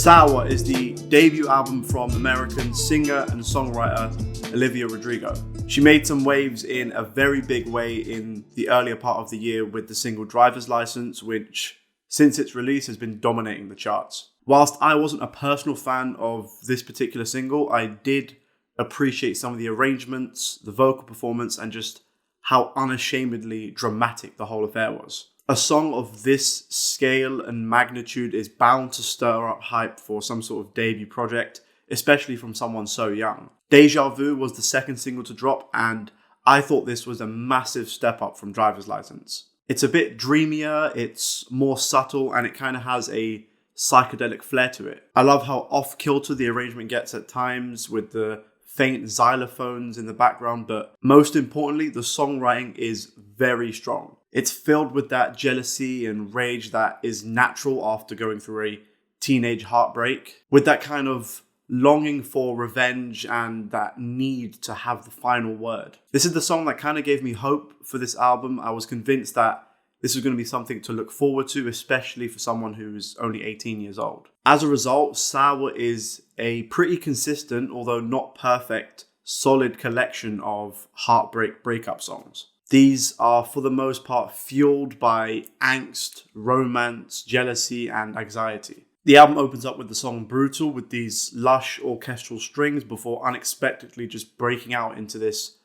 Sour is the debut album from American singer and songwriter Olivia Rodrigo. She made some waves in a very big way in the earlier part of the year with the single Driver's License, which since its release has been dominating the charts. Whilst I wasn't a personal fan of this particular single, I did appreciate some of the arrangements, the vocal performance, and just how unashamedly dramatic the whole affair was. A song of this scale and magnitude is bound to stir up hype for some sort of debut project, especially from someone so young. Deja Vu was the second single to drop, and I thought this was a massive step up from Driver's License. It's a bit dreamier, it's more subtle, and it kind of has a psychedelic flair to it. I love how off-kilter the arrangement gets at times with the faint xylophones in the background, but most importantly, the songwriting is very strong. It's filled with that jealousy and rage that is natural after going through a teenage heartbreak, with that kind of longing for revenge and that need to have the final word. This is the song that kind of gave me hope for this album. I was convinced that this was going to be something to look forward to, especially for someone who's only 18 years old. As a result, Sour is a pretty consistent, although not perfect, solid collection of heartbreak breakup songs. These are, for the most part, fueled by angst, romance, jealousy, and anxiety. The album opens up with the song Brutal, with these lush orchestral strings before unexpectedly just breaking out into this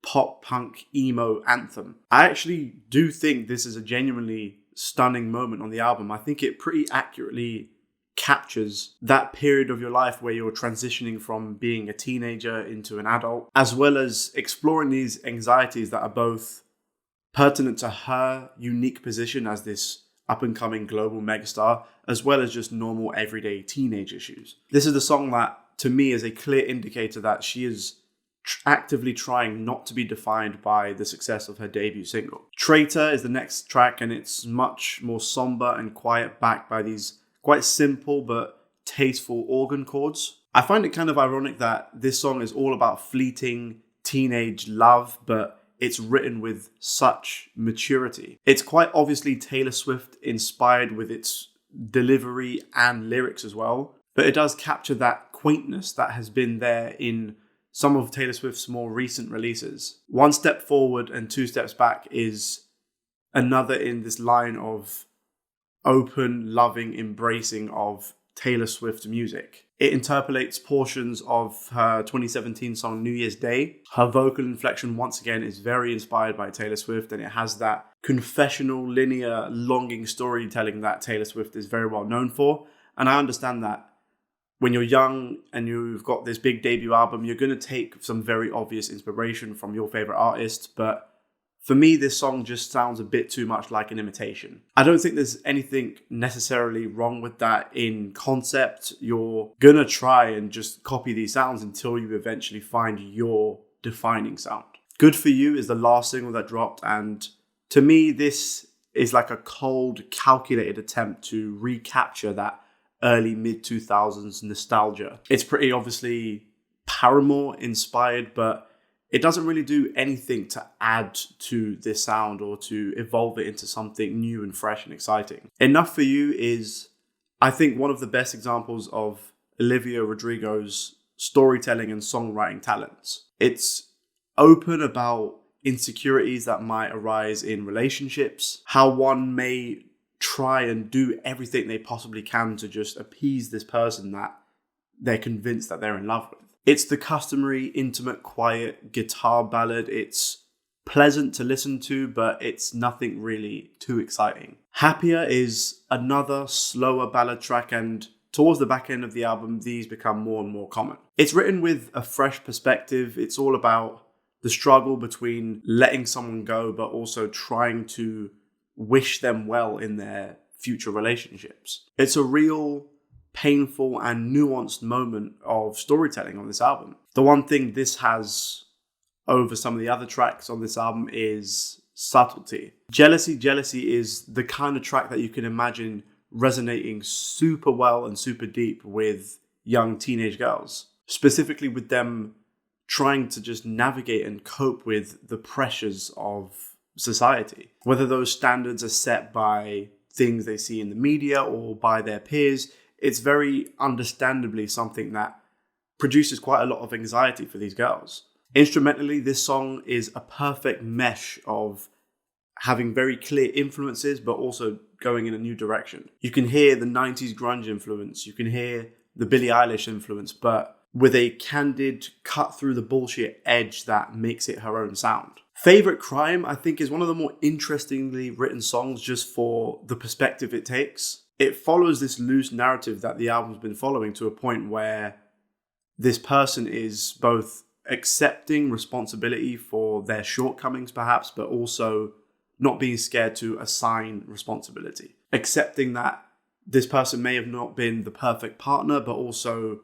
pop-punk emo anthem. I actually do think this is a genuinely stunning moment on the album. I think it pretty accurately captures that period of your life where you're transitioning from being a teenager into an adult, as well as exploring these anxieties that are both pertinent to her unique position as this up-and-coming global megastar, as well as just normal everyday teenage issues. This is the song that, to me, is a clear indicator that she is actively trying not to be defined by the success of her debut single. Traitor is the next track, and it's much more somber and quiet, backed by these quite simple but tasteful organ chords. I find it kind of ironic that this song is all about fleeting teenage love, but it's written with such maturity. It's quite obviously Taylor Swift inspired with its delivery and lyrics as well, but it does capture that quaintness that has been there in some of Taylor Swift's more recent releases. One step forward and two steps back is another in this line of open, loving embracing of Taylor Swift music. It interpolates portions of her 2017 song New Year's Day. Her vocal inflection once again is very inspired by Taylor Swift, and it has that confessional, linear, longing storytelling that Taylor Swift is very well known for. And I understand that when you're young and you've got this big debut album, you're going to take some very obvious inspiration from your favorite artist, but for me, this song just sounds a bit too much like an imitation. I don't think there's anything necessarily wrong with that in concept. You're gonna try and just copy these sounds until you eventually find your defining sound. Good For You is the last single that dropped, and to me, this is like a cold, calculated attempt to recapture that early mid-2000s nostalgia. It's pretty obviously Paramore inspired, but it doesn't really do anything to add to this sound or to evolve it into something new and fresh and exciting. Enough For You is, I think, one of the best examples of Olivia Rodrigo's storytelling and songwriting talents. It's open about insecurities that might arise in relationships, how one may try and do everything they possibly can to just appease this person that they're convinced that they're in love with. It's the customary, intimate, quiet guitar ballad. It's pleasant to listen to, but it's nothing really too exciting. Happier is another slower ballad track, and towards the back end of the album, these become more and more common. It's written with a fresh perspective. It's all about the struggle between letting someone go, but also trying to wish them well in their future relationships. It's a real painful and nuanced moment of storytelling on this album. The one thing this has over some of the other tracks on this album is subtlety. Jealousy is the kind of track that you can imagine resonating super well and super deep with young teenage girls, specifically with them trying to just navigate and cope with the pressures of society. Whether those standards are set by things they see in the media or by their peers, it's very understandably something that produces quite a lot of anxiety for these girls. Instrumentally, this song is a perfect mesh of having very clear influences, but also going in a new direction. You can hear the 90s grunge influence, you can hear the Billie Eilish influence, but with a candid, cut through the bullshit edge that makes it her own sound. Favorite Crime, I think, is one of the more interestingly written songs just for the perspective it takes. It follows this loose narrative that the album's been following to a point where this person is both accepting responsibility for their shortcomings, perhaps, but also not being scared to assign responsibility. Accepting that this person may have not been the perfect partner, but also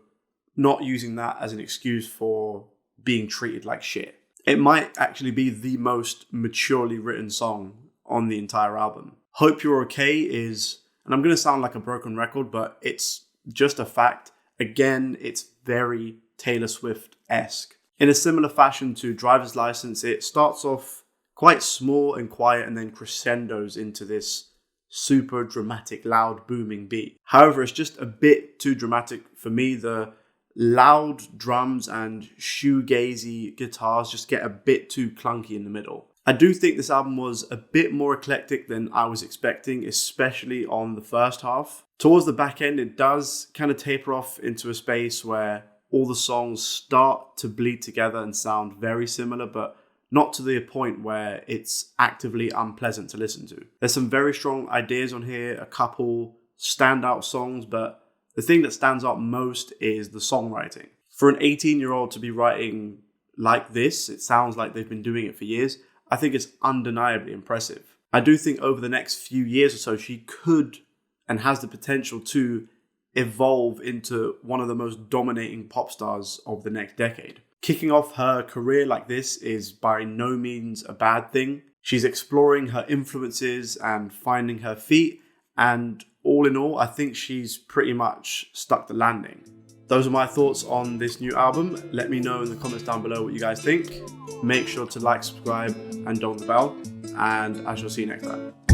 not using that as an excuse for being treated like shit. It might actually be the most maturely written song on the entire album. Hope You're Okay is, and I'm going to sound like a broken record, but it's just a fact. Again, it's very Taylor Swift-esque. In a similar fashion to Driver's License, it starts off quite small and quiet and then crescendos into this super dramatic, loud, booming beat. However, it's just a bit too dramatic for me. The loud drums and shoegazy guitars just get a bit too clunky in the middle. I do think this album was a bit more eclectic than I was expecting, especially on the first half. Towards the back end, it does kind of taper off into a space where all the songs start to bleed together and sound very similar, but not to the point where it's actively unpleasant to listen to. There's some very strong ideas on here, a couple standout songs, but the thing that stands out most is the songwriting. For an 18-year-old to be writing like this, it sounds like they've been doing it for years, I think it's undeniably impressive. I do think over the next few years or so, she could and has the potential to evolve into one of the most dominating pop stars of the next decade. Kicking off her career like this is by no means a bad thing. She's exploring her influences and finding her feet, and all in all, I think she's pretty much stuck the landing. Those are my thoughts on this new album. Let me know in the comments down below what you guys think. Make sure to like, subscribe, and dong the bell, and I shall see you next time.